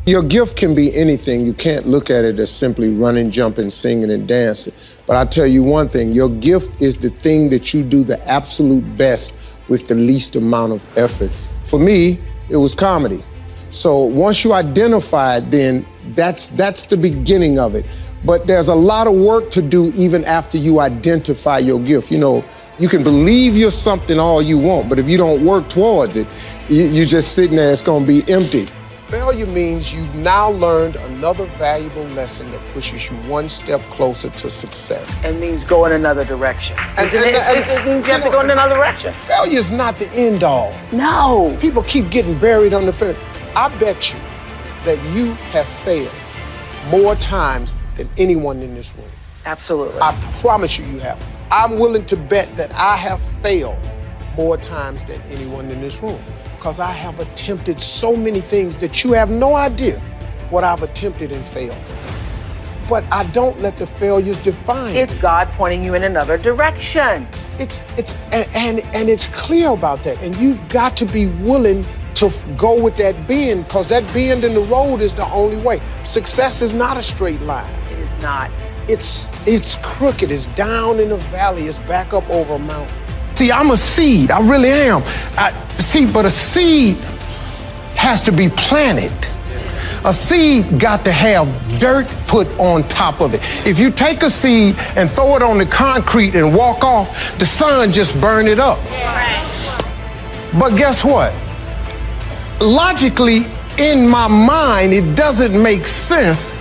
Your gift can be anything. You can't look at it as simply running, jumping, singing, and dancing. But I tell you one thing, your gift is the thing that you do the absolute best with the least amount of effort. For me, it was comedy. So once you identify it, then that's the beginning of it. But there's a lot of work to do even after you identify your gift. You know, you can believe you're something all you want, but if you don't work towards it, you're just sitting there, it's gonna be empty. Failure means you've now learned another valuable lesson that pushes you one step closer to success. It means go in another direction. It means you have to go in another direction. Failure is not the end all. No. People keep getting buried under failure. I bet you that you have failed more times than anyone in this room. Absolutely. I promise you have. I'm willing to bet that I have failed more times than anyone in this room, because I have attempted so many things that you have no idea what I've attempted and failed. But I don't let the failures define me. It's God pointing you in another direction. And it's clear about that. And you've got to be willing to go with that bend, because that bend in the road is the only way. Success is not a straight line. It is not. It's crooked, it's down in a valley, it's back up over a mountain. See, I'm a seed, I really am. But a seed has to be planted. A seed got to have dirt put on top of it. If you take a seed and throw it on the concrete and walk off, the sun just burn it up. But guess what? Logically, in my mind, it doesn't make sense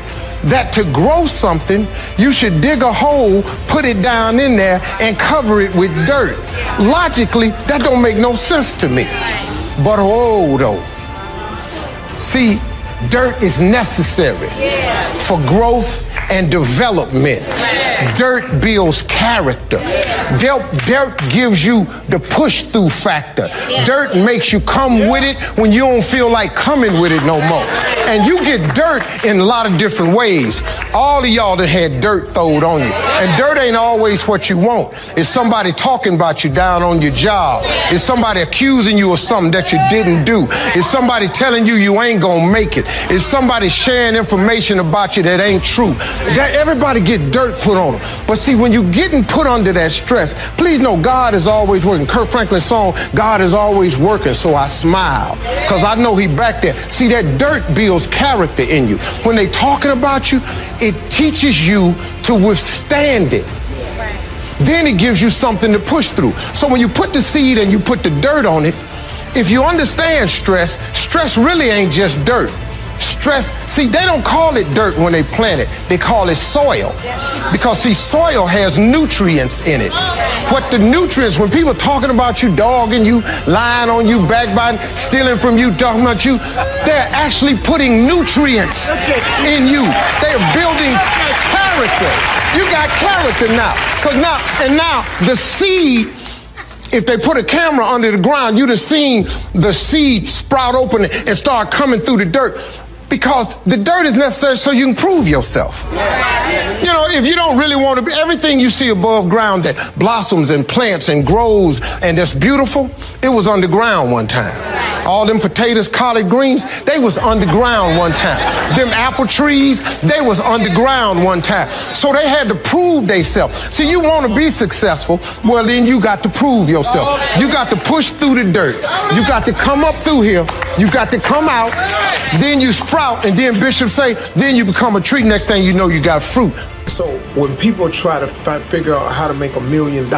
that to grow something, you should dig a hole, put it down in there, and cover it with dirt. Logically, that don't make no sense to me. But though. See, dirt is necessary for growth and development. Dirt builds character. Dirt gives you the push-through factor. Dirt makes you come with it when you don't feel like coming with it no more. And you get dirt in a lot of different ways. All of y'all that had dirt thrown on you. And dirt ain't always what you want. It's somebody talking about you down on your job. It's somebody accusing you of something that you didn't do. It's somebody telling you you ain't gonna make it. It's somebody sharing information about you that ain't true. Everybody get dirt put on them. But see, when you're getting put under that stress, please know God is always working. Kirk Franklin's song, God is always working, so I smile, because I know he back there. See, that dirt builds character in you. When they talking about you, it teaches you to withstand it. Then it gives you something to push through. So when you put the seed and you put the dirt on it, if you understand stress, stress really ain't just dirt. Stress, see, they don't call it dirt when they plant it. They call it soil. Because, see, soil has nutrients in it. What the nutrients, when people talking about you, dogging you, lying on you, backbiting, stealing from you, talking about you, they're actually putting nutrients in you. They're building character. You got character now. Now the seed, if they put a camera under the ground, you'd have seen the seed sprout open and start coming through the dirt. Because the dirt is necessary so you can prove yourself. You know, if you don't really want to be, everything you see above ground that blossoms and plants and grows and that's beautiful, it was underground one time. All them potatoes, collard greens, they was underground one time. Them apple trees, they was underground one time. So they had to prove themselves. See, you want to be successful, well then you got to prove yourself. You got to push through the dirt. You got to come up through here. You got to come out. Then you sprout, and then Bishop say, then you become a tree. Next thing you know, you got fruit. So when people try to figure out how to make $1 million,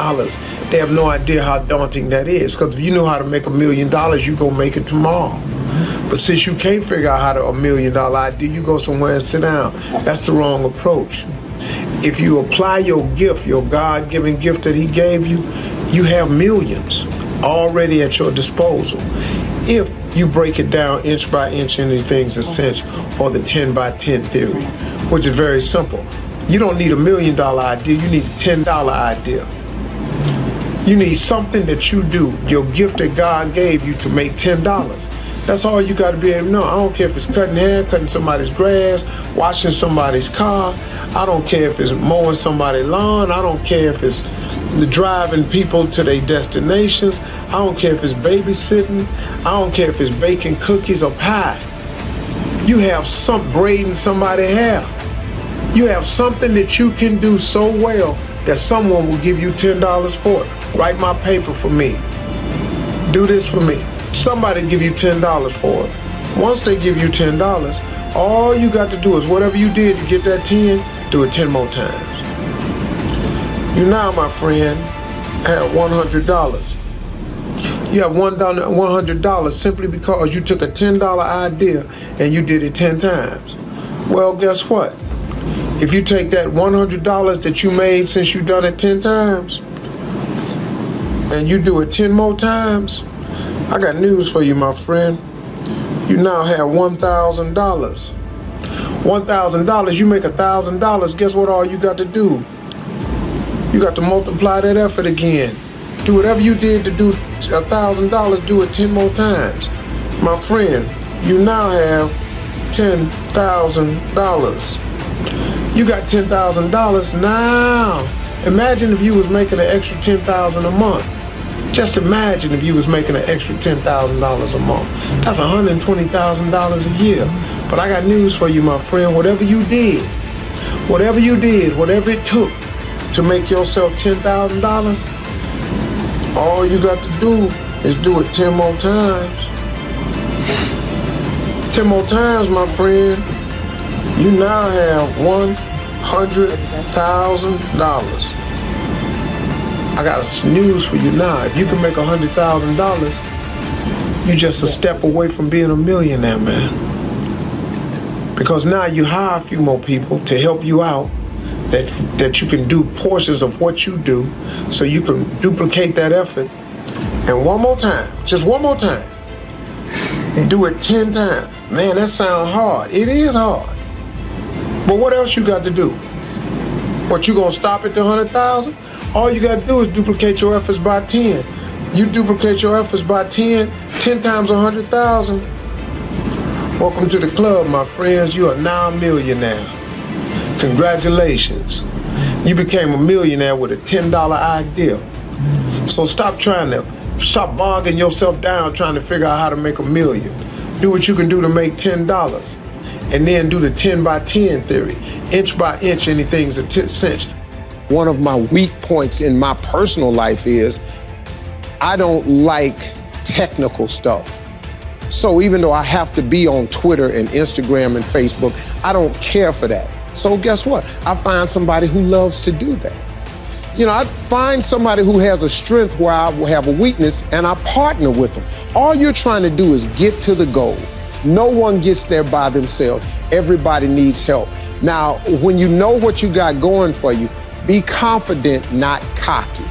they have no idea how daunting that is. Because if you know how to make $1 million, you go make it tomorrow. But since you can't figure out how to $1 million idea, you go somewhere and sit down. That's the wrong approach. If you apply your gift, your God-given gift that he gave you, you have millions already at your disposal. If you break it down inch by inch into things essential, or the 10 by 10 theory, which is very simple. You don't need $1 million idea, you need a $10 idea. You need something that you do, your gift that God gave you, to make $10. That's all you got to be able to know. I don't care if it's cutting hair, cutting somebody's grass, washing somebody's car. I don't care if it's mowing somebody's lawn. I don't care if it's driving people to their destinations. I don't care if it's babysitting. I don't care if it's baking cookies or pie. You have some braiding somebody's hair. You have something that you can do so well that someone will give you $10 for it. Write my paper for me. Do this for me. Somebody give you $10 for it. Once they give you $10, all you got to do is whatever you did to get that 10, do it 10 more times. You now, my friend, have $100. You have $100 simply because you took a $10 idea and you did it 10 times. Well, guess what? If you take that $100 that you made since you've done it 10 times and you do it 10 more times, I got news for you, my friend. You now have $1,000. $1,000, you make $1,000, guess what all you got to do? You got to multiply that effort again. Do whatever you did to do $1,000, do it 10 more times. My friend, you now have $10,000. You got $10,000 now. Imagine if you was making an extra $10,000 a month. Just imagine if you was making an extra $10,000 a month. That's $120,000 a year. But I got news for you, my friend. Whatever you did, whatever it took to make yourself $10,000, all you got to do is do it 10 more times. 10 more times, my friend. You now have $100,000. I got news for you now. If you can make $100,000, you're just a step away from being a millionaire, man. Because now you hire a few more people to help you out, that you can do portions of what you do, so you can duplicate that effort. And one more time, just one more time, do it 10 times. Man, that sounds hard. It is hard. But what else you got to do? What, you gonna stop at the 100,000? All you got to do is duplicate your efforts by 10. You duplicate your efforts by 10 times 100,000. Welcome to the club, my friends. You are now a millionaire. Congratulations. You became a millionaire with a $10 idea. So stop bogging yourself down trying to figure out how to make $1 million. Do what you can do to make $10. And then do the 10 by 10 theory. Inch by inch, anything's a cinch. One of my weak points in my personal life is I don't like technical stuff. So even though I have to be on Twitter and Instagram and Facebook, I don't care for that. So guess what? I find somebody who loves to do that. You know, I find somebody who has a strength where I have a weakness and I partner with them. All you're trying to do is get to the goal. No one gets there by themselves. Everybody needs help. Now, when you know what you got going for you, be confident, not cocky.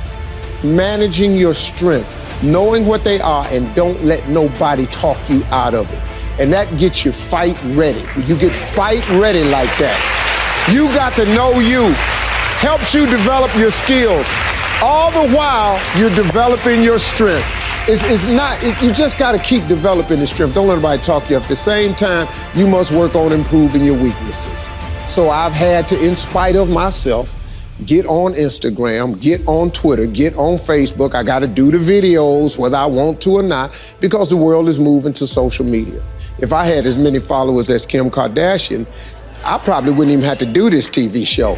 Managing your strengths, knowing what they are, and don't let nobody talk you out of it. And that gets you fight ready. You get fight ready like that. You got to know you. Helps you develop your skills. All the while, you're developing your strength. You just got to keep developing the strength. Don't let anybody talk you. At the same time, you must work on improving your weaknesses. So I've had to, in spite of myself, get on Instagram, get on Twitter, get on Facebook. I got to do the videos whether I want to or not, because the world is moving to social media. If I had as many followers as Kim Kardashian, I probably wouldn't even have to do this TV show.